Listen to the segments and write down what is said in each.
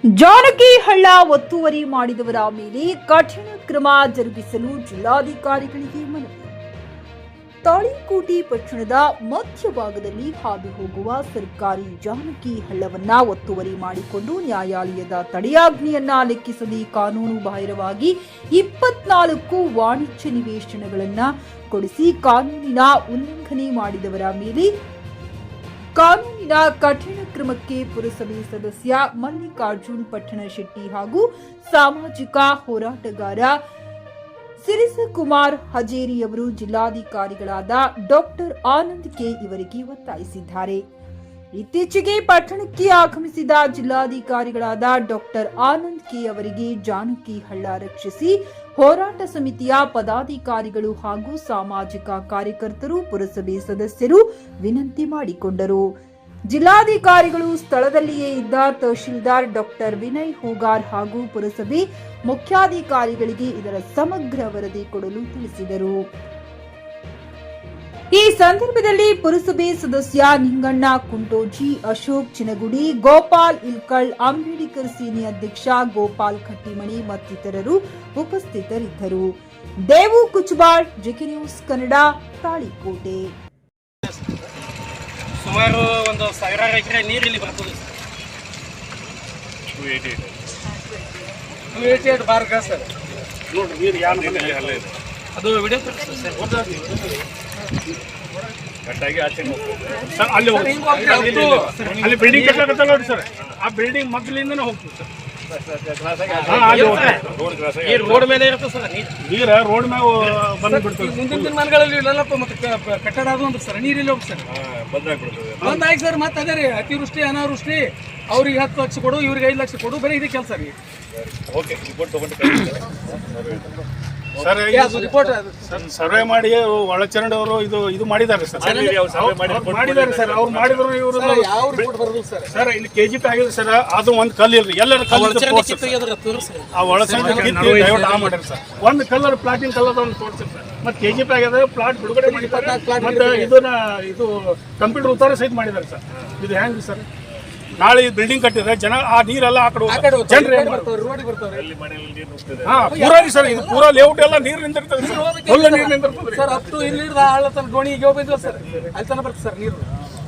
ಜಾನಕಿಹಳ್ಳ ಒತ್ತುವರಿ ಮಾಡಿದವರ ಮೇಲೆ ಕಠಿಣ ಕ್ರಮ ಜರುಗಿಸಲು ಜಿಲ್ಲಾಧಿಕಾರಿಗಳಿಗೆ ಮನವಿ. ತಾಳಿಕೋಟೆ ಪಟ್ಟಣದ ಮಧ್ಯಭಾಗದಲ್ಲಿ ಹಾದು ಹೋಗುವ ಸರ್ಕಾರಿ ಜಾನಕಿಹಳ್ಳವನ್ನ ಒತ್ತುವರಿ ಮಾಡಿಕೊಂಡು ನ್ಯಾಯಾಲಯದ ತಡೆಯಾಜ್ಞೆಯನ್ನ ಲೆಕ್ಕಿಸದೆ ಕಾನೂನು ಬಾಹಿರವಾಗಿ 24 ವಾಣಿಜ್ಯ ನಿವೇಶನಗಳನ್ನ ಕೊಡಿಸಿ ಕಾನೂನಿನ ಉಲ್ಲಂಘನೆ ಮಾಡಿದವರ ಮೇಲೆ ಕಾನೂನಿನ ಕಠಿಣ ಕ್ರಮಕ್ಕೆ ಪುರಸಭೆ ಸದಸ್ಯ ಮಲ್ಲಿಕಾರ್ಜುನ್ ಪಟ್ಟಣಶೆಟ್ಟಿ ಹಾಗೂ ಸಾಮಾಜಿಕ ಹೋರಾಟಗಾರ ಸಿರಿಸಕುಮಾರ್ ಹಜೇರಿಯವರು ಜಿಲ್ಲಾಧಿಕಾರಿಗಳಾದ ಡಾಕ್ಟರ್ ಆನಂದ್ ಕೆ ಇವರಿಗೆ ಒತ್ತಾಯಿಸಿದ್ದಾರೆ. ಇತ್ತೀಚೆಗೆ ಪಟ್ಟಣಕ್ಕೆ ಆಗಮಿಸಿದ ಜಿಲ್ಲಾಧಿಕಾರಿಗಳಾದ ಡಾಕ್ಟರ್ ಆನಂದ್ ಕೆ ಅವರಿಗೆ ಜಾನಕಿಹಳ್ಳ ರಕ್ಷಿಸಿ ಹೋರಾಟ ಸಮಿತಿಯ ಪದಾಧಿಕಾರಿಗಳು ಹಾಗೂ ಸಾಮಾಜಿಕ ಕಾರ್ಯಕರ್ತರು ಪುರಸಭೆ ಸದಸ್ಯರು ವಿನಂತಿ ಮಾಡಿಕೊಂಡರು. ಜಿಲ್ಲಾಧಿಕಾರಿಗಳು ಸ್ಥಳದಲ್ಲಿಯೇ ಇದ್ದ ತಹಶೀಲ್ದಾರ್ ಡಾಕ್ಟರ್ ವಿನಯ್ ಹೂಗಾರ್ ಹಾಗೂ ಪುರಸಭೆ ಮುಖ್ಯಾಧಿಕಾರಿಗಳಿಗೆ ಇದರ ಸಮಗ್ರ ವರದಿ ಕೊಡಲು ತಿಳಿಸಿದರು. ಈ ಸಂದರ್ಭದಲ್ಲಿ ಪುರಸಭೆ ಸದಸ್ಯ ನಿಂಗಣ್ಣ ಕುಂಟೋಜಿ, ಅಶೋಕ್ ಚಿನಗುಡಿ, ಗೋಪಾಲ್ ಇಲ್ಕಳ್, ಅಂಬೇಡ್ಕರ್ ಸೇನೆ ಅಧ್ಯಕ್ಷ ಗೋಪಾಲ್ ಕಟ್ಟಿಮಣಿ ಮತ್ತಿತರರು ಉಪಸ್ಥಿತರಿದ್ದರು. Devu Kuchbal, GK news Kannada, Talikote. ಸುಮಾರು 1,000 ಎಕರೆ ನೀರು ಇಲ್ಲಿ ಬರ್ತದೆ. 288 ಬಾರ್ಗ ಸರ್. ನೋಡ್ರಿ ನೀರು ಯಾರು ಅದು ವಿಡಿಯೋ ಸರ್ ಕಟ್ಟಾಗಿ ಆಚೆ ಸರ್ ಅಲ್ಲಿ ಅಲ್ಲಿ ಬಿಲ್ಡಿಂಗ್ ಕಟ್ಟಲಾಗತ್ತ ನೋಡಿ ಸರ್. ಆ ಬಿಲ್ಡಿಂಗ್ ಮಗ್ಲಿಂದನೇ ಹೋಗ್ತದೆ ಸರ್. ರೋಡ್ ಮೇಲೆ ಇರುತ್ತೆ ಸರ್. ನೀರು ರೋಡ್ ಮೇಲೆ ಬಂದು ಬಿಡ್ತದೆ. ಮುಂದಿನ ದಿನಮಾನಗಳಲ್ಲಿ ಇಲ್ಲೆಲ್ಲ ಮತ್ತೆ ಕಟ್ಟಡ ಅದು ಅಂತ ಸರ್ ನೀರಿಲ್ಲ ಹೋಗಿ ಸರ್ ಬಂದಾಗಿ ಸರ್. ಮತ್ತೆ ಅದೇ ರೀ ಅತಿವೃಷ್ಟಿ ಅನಾವೃಷ್ಟಿ ಅವ್ರಿಗೆ 10 ಲಕ್ಷ ಕೊಡು, ಇವ್ರಿಗೆ 5 ಲಕ್ಷ ಕೊಡು, ಬರೀ ಇದೆ ಕೆಲಸ ರೀ. ಓಕೆ ರಿಪೋರ್ಟ್ ತಗೊಂಡು ಸರ್ ರಿಪೋರ್ಟ್ ಸರ್ವೆ ಮಾಡಿ ಒಳಚರಂಡಿ ಅವರು ಇದು ಮಾಡಿದ್ದಾರೆ ಸರ್. ಮಾಡಿದ್ದಾರೆ ಸರ್. ಅವ್ರು ಮಾಡಿದ್ರು ಇವರು ಯಾವ ರಿಪೋರ್ಟ್ ಬರೋದು ಸರ್. ಸರ್ ಇಲ್ಲಿ KGP ಆಗಿದೆ ಸರ್. ಅದು ಒಂದು ಕಲ್ಲು ಇಲ್ರಿ, ಎಲ್ಲರ ಕಲ್ಲು ಆ ಒಳಚರಂಡಿ ಮಾಡ್ಯಾರ ಸರ್. ಒಂದು ಕಲ್ಲರ್ ಪ್ಲಾಟಿಂಗ್ ಕಲ್ಲರ್ ಒಂದು ತೋರಿಸ್ತಾರೆ ಸರ್. ಮತ್ತೆ KGP ಆಗಿದೆ, ಪ್ಲಾಟ್ ಬಿಡುಗಡೆ ಮಾಡಿದ್ದಾರೆ. ಮತ್ತೆ ಇದನ್ನ ಇದು ಕಂಪ್ಯೂಟರ್ ಉತ್ತಾರ ಸಹಿತ ಮಾಡಿದ್ದಾರೆ ಸರ್. ಇದು ಹೆಂಗ್ ಸರ್? ನಾಳೆ ಬಿಲ್ಡಿಂಗ್ ಕಟ್ಟಿದ್ರೆ ಜನ ಆ ನೀರೆಲ್ಲ ಆ ಕಡೆ ಜನರು ಪೂರಾ ಸರ್. ಇದು ಪೂರಾ ಲೇಔಟ್ ಎಲ್ಲ ನೀರು ನಿಂತಿರ್ತದೆ ಫುಲ್ ನೀರು ನಿಂತಿರ್ತದೆ ಸರ್. ಅಪ್ ಟು ಇಲ್ಲಿ ಗೋಣಿ ಹೋಗಿದ್ವಿ ಸರ್. ಅಲ್ಲಿ ತನಕ ಬರ್ತದೆ ಸರ್ ನೀರು.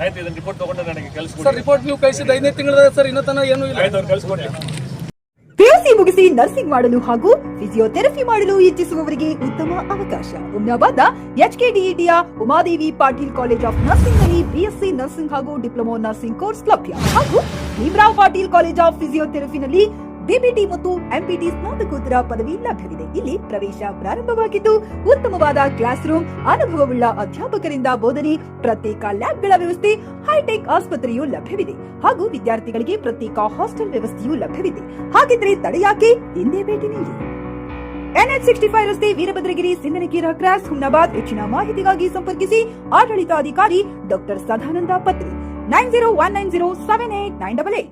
ಆಯ್ತು, ಇದನ್ನ ರಿಪೋರ್ಟ್ ತಗೊಂಡು ನನಗೆ ಕೆಲಸ ಸರ್. ರಿಪೋರ್ಟ್ ನೀವು ಕಳಿಸಿದ 5ನೇ ತಿಂಗಳ ಸರ್. ಇನ್ನೂ ತನಕ ಏನೂ ಇಲ್ಲ. ಕಳಿಸ್ಕೊಡಿ. PUC ಮುಗಿಸಿ ನರ್ಸಿಂಗ್ ಮಾಡಲು ಹಾಗೂ ಫಿಸಿಯೋಥೆರಪಿ ಮಾಡಲು ಇಚ್ಛಿಸುವವರಿಗೆ ಉತ್ತಮ ಅವಕಾಶ. ಹುಮ್ನಾಬಾದ್ನ HKDETಯ Umadevi Patil college of nursing ನಲ್ಲಿ BSc ನರ್ಸಿಂಗ್ ಹಾಗೂ ಡಿಪ್ಲೊಮಾ ನರ್ಸಿಂಗ್ ಕೋರ್ಸ್ ಲಭ್ಯ ಹಾಗೂ ಭೀಮರಾವ್ ಪಾಟೀಲ್ ಕಾಲೇಜ್ ಆಫ್ ಫಿಸಿಯೋಥೆರಪಿನಲ್ಲಿ BBT ಮತ್ತು MPT ಸ್ನಾತಕೋತ್ತರ ಪದವಿ ಲಭ್ಯವಿದೆ. ಇಲ್ಲಿ ಪ್ರವೇಶ ಪ್ರಾರಂಭವಾಗಿದ್ದು ಉತ್ತಮವಾದ ಕ್ಲಾಸ್ ರೂಮ್, ಅನುಭವವುಳ್ಳ ಅಧ್ಯಾಪಕರಿಂದ ಬೋಧನೆ, ಪ್ರತ್ಯೇಕ ಲ್ಯಾಬ್ಗಳ ವ್ಯವಸ್ಥೆ, ಹೈಟೆಕ್ ಆಸ್ಪತ್ರೆಯೂ ಲಭ್ಯವಿದೆ ಹಾಗೂ ವಿದ್ಯಾರ್ಥಿಗಳಿಗೆ ಪ್ರತ್ಯೇಕ ಹಾಸ್ಟೆಲ್ ವ್ಯವಸ್ಥೆಯೂ ಲಭ್ಯವಿದೆ. ಹಾಗಿದ್ರೆ ತಡೆಯಾಕೆ? ಹಿಂದೆ ಭೇಟಿ ನೀಡಿ. NH65 ರಸ್ತೆ, ವೀರಭದ್ರಗಿರಿ, ಸಿಂದನಕೇರ ಕ್ರಾಸ್, ಹುಮ್ನಾಬಾದ್. ಹೆಚ್ಚಿನ ಮಾಹಿತಿಗಾಗಿ ಸಂಪರ್ಕಿಸಿ ಆಡಳಿತಾಧಿಕಾರಿ ಡಾಕ್ಟರ್ ಸದಾನಂದ ಪತ್ರಿ 9019078988.